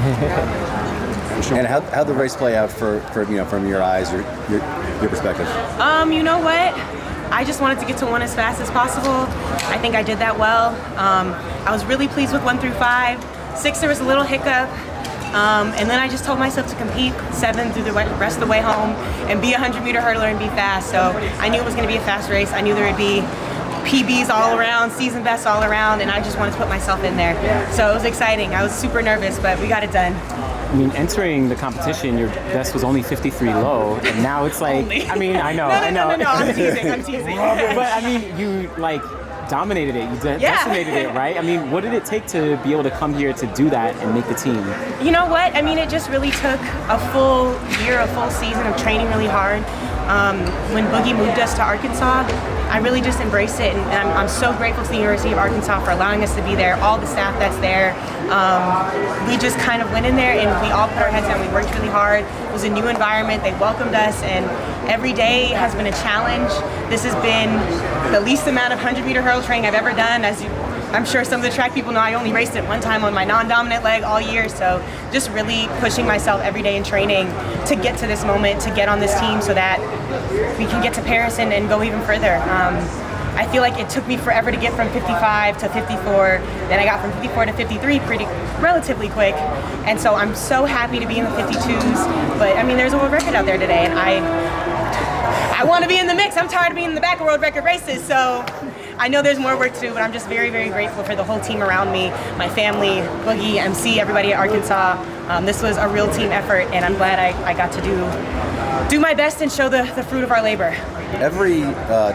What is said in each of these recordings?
And how'd the race play out for from your eyes, your perspective? You know what? I just wanted to get to 1 as fast as possible. I think I did that well. I was really pleased with 1 through 5. 6, there was a little hiccup. And then I just told myself to compete 7 through the rest of the way home and be a 100-meter hurdler and be fast. So I knew it was going to be a fast race. I knew there would be PBs all around, season bests all around, and I just wanted to put myself in there. So it was exciting. I was super nervous, but we got it done. I mean, entering the competition, your best was only 53 low, and now it's like, I mean, I know. No, I'm teasing. But I mean, you dominated it. You decimated it, right? I mean, what did it take to be able to come here to do that and make the team? You know what? I mean, it just really took a full year, a full season of training really hard. When Boogie moved us to Arkansas, I really just embraced it, and I'm so grateful to the University of Arkansas for allowing us to be there, all the staff that's there. We just kind of went in there and we all put our heads down. We worked really hard. It was a new environment. They welcomed us, and every day has been a challenge. This has been the least amount of 100-meter hurdle training I've ever done. I'm sure some of the track people know, I only raced it one time on my non-dominant leg all year, so just really pushing myself every day in training to get to this moment, to get on this team so that we can get to Paris and go even further. I feel like it took me forever to get from 55 to 54, then I got from 54 to 53 relatively quick, and so I'm so happy to be in the 52s, but I mean, there's a world record out there today, and I want to be in the mix. I'm tired of being in the back of world record races, so I know there's more work to do, but I'm just very, very grateful for the whole team around me, my family, Boogie, MC, everybody at Arkansas. This was a real team effort, and I'm glad I got to do my best and show the fruit of our labor. Every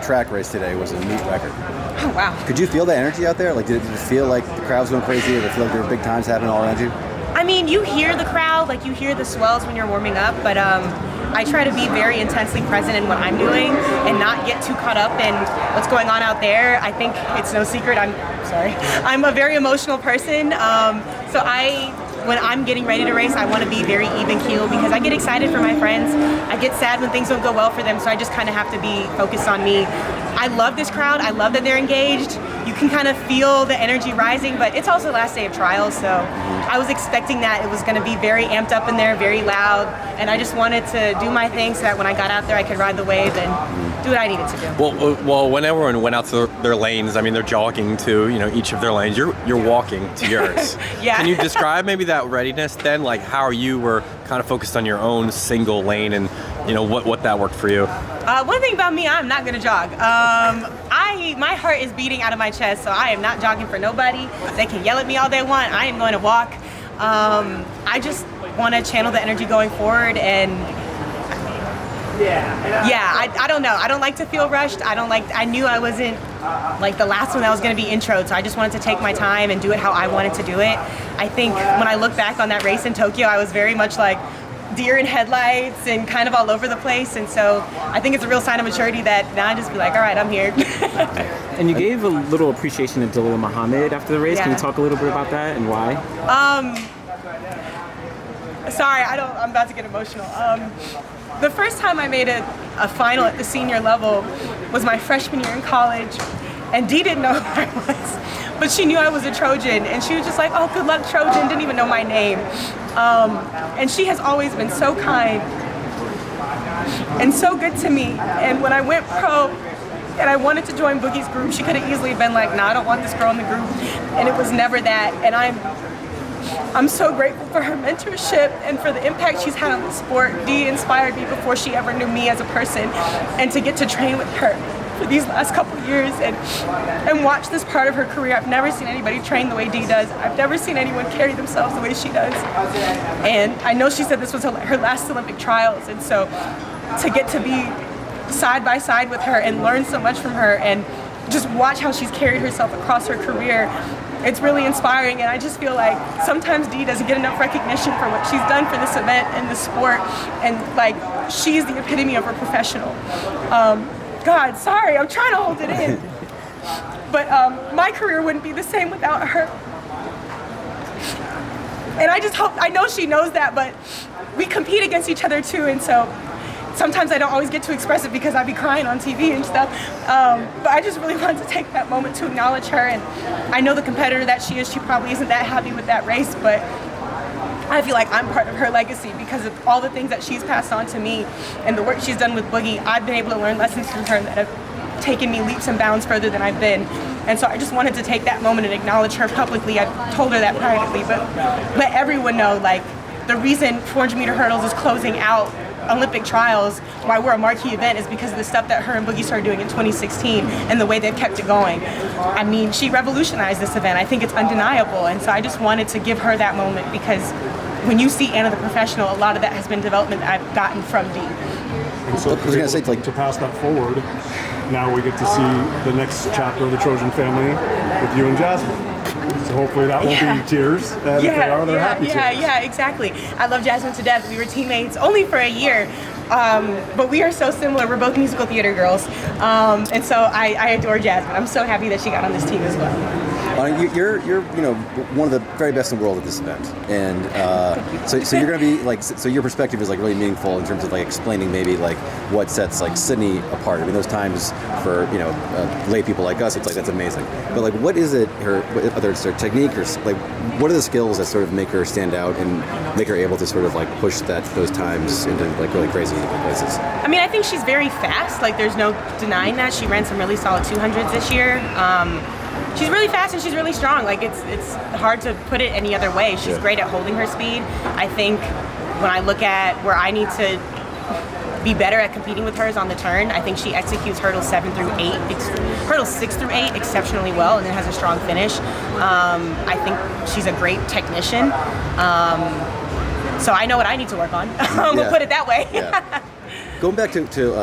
track race today was a meet record. Oh, wow. Could you feel the energy out there? Like, did it feel like the crowd was going crazy? Did it feel like there were big times happening all around you? I mean, you hear the crowd, like you hear the swells when you're warming up, but I try to be very intensely present in what I'm doing and not get too caught up in what's going on out there. I think it's no secret, I'm a very emotional person, so when I'm getting ready to race, I want to be very even-keeled because I get excited for my friends. I get sad when things don't go well for them, so I just kind of have to be focused on me. I love this crowd. I love that they're engaged. You can kind of feel the energy rising, but it's also the last day of trials, so I was expecting that it was going to be very amped up in there, very loud, and I just wanted to do my thing so that when I got out there, I could ride the wave and do what I needed to do. Well, when everyone went out to their lanes, I mean, they're jogging to each of their lanes. You're walking to yours. Yeah. Can you describe maybe that readiness then, like how you were kind of focused on your own single lane and what that worked for you? One thing about me, I'm not gonna jog. My heart is beating out of my chest, so I am not jogging for nobody. They can yell at me all they want. I am going to walk. I just want to channel the energy going forward, and I don't know. I don't like to feel rushed. I knew I wasn't like the last one that was going to be introed, so I just wanted to take my time and do it how I wanted to do it. I think when I look back on that race in Tokyo, I was very much like deer in headlights and kind of all over the place, and so I think it's a real sign of maturity that now I just be like, all right, I'm here. And you gave a little appreciation to Dalilah Muhammad after the race. Yeah. Can you talk a little bit about that and why? Sorry, I'm about to get emotional. The first time I made a final at the senior level was my freshman year in college, and Dee didn't know who I was, but she knew I was a Trojan, and she was just like, oh, good luck, Trojan, didn't even know my name. And she has always been so kind and so good to me, and when I went pro and I wanted to join Boogie's group, she could have easily been like, nah, I don't want this girl in the group, and it was never that, and I'm so grateful for her mentorship and for the impact she's had on the sport. Dee inspired me before she ever knew me as a person, and to get to train with her for these last couple of years and watch this part of her career. I've never seen anybody train the way Dee does. I've never seen anyone carry themselves the way she does. And I know she said this was her last Olympic trials, and so to get to be side by side with her and learn so much from her and just watch how she's carried herself across her career, it's really inspiring, and I just feel like sometimes Dee doesn't get enough recognition for what she's done for this event and the sport, and like, she's the epitome of a professional. God, sorry, I'm trying to hold it in. But my career wouldn't be the same without her. And I just hope, I know she knows that, but we compete against each other too, and so sometimes I don't always get to express it because I'd be crying on TV and stuff. But I just really wanted to take that moment to acknowledge her, and I know the competitor that she is, she probably isn't that happy with that race, but I feel like I'm part of her legacy because of all the things that she's passed on to me and the work she's done with Boogie. I've been able to learn lessons from her that have taken me leaps and bounds further than I've been. And so I just wanted to take that moment and acknowledge her publicly. I told her that privately, but let everyone know, like, the reason 400-meter hurdles is closing out Olympic trials, why we're a marquee event, is because of the stuff that her and Boogie started doing in 2016 and the way they've kept it going. I mean, she revolutionized this event. I think it's undeniable. And so I just wanted to give her that moment because when you see Anna the Professional, a lot of that has been development that I've gotten from Dee. And so I was gonna say, like, to pass that forward, now we get to see the next chapter of the Trojan family with you and Jasmine. So hopefully that won't be tears, and if they are, they're happy tears. Yeah, exactly. I love Jasmine to death. We were teammates only for a year, but we are so similar. We're both musical theater girls, and so I adore Jasmine. I'm so happy that she got on this team as well. You're one of the very best in the world at this event, and so you're going to be like, so your perspective is like really meaningful in terms of like explaining maybe like what sets like Sydney apart. I mean, those times for lay people like us, it's like that's amazing. But like, what is it? Whether it's her technique or like, what are the skills that sort of make her stand out and make her able to sort of like push those times into like really crazy places? I mean, I think she's very fast. Like, there's no denying that. She ran some really solid 200s this year. She's really fast and she's really strong. Like, it's hard to put it any other way. She's great at holding her speed. I think when I look at where I need to be better at competing with her is on the turn. I think she executes hurdles 7 through 8, hurdles 6 through 8 exceptionally well, and then has a strong finish. I think she's a great technician. So I know what I need to work on. We'll put it that way. Going back to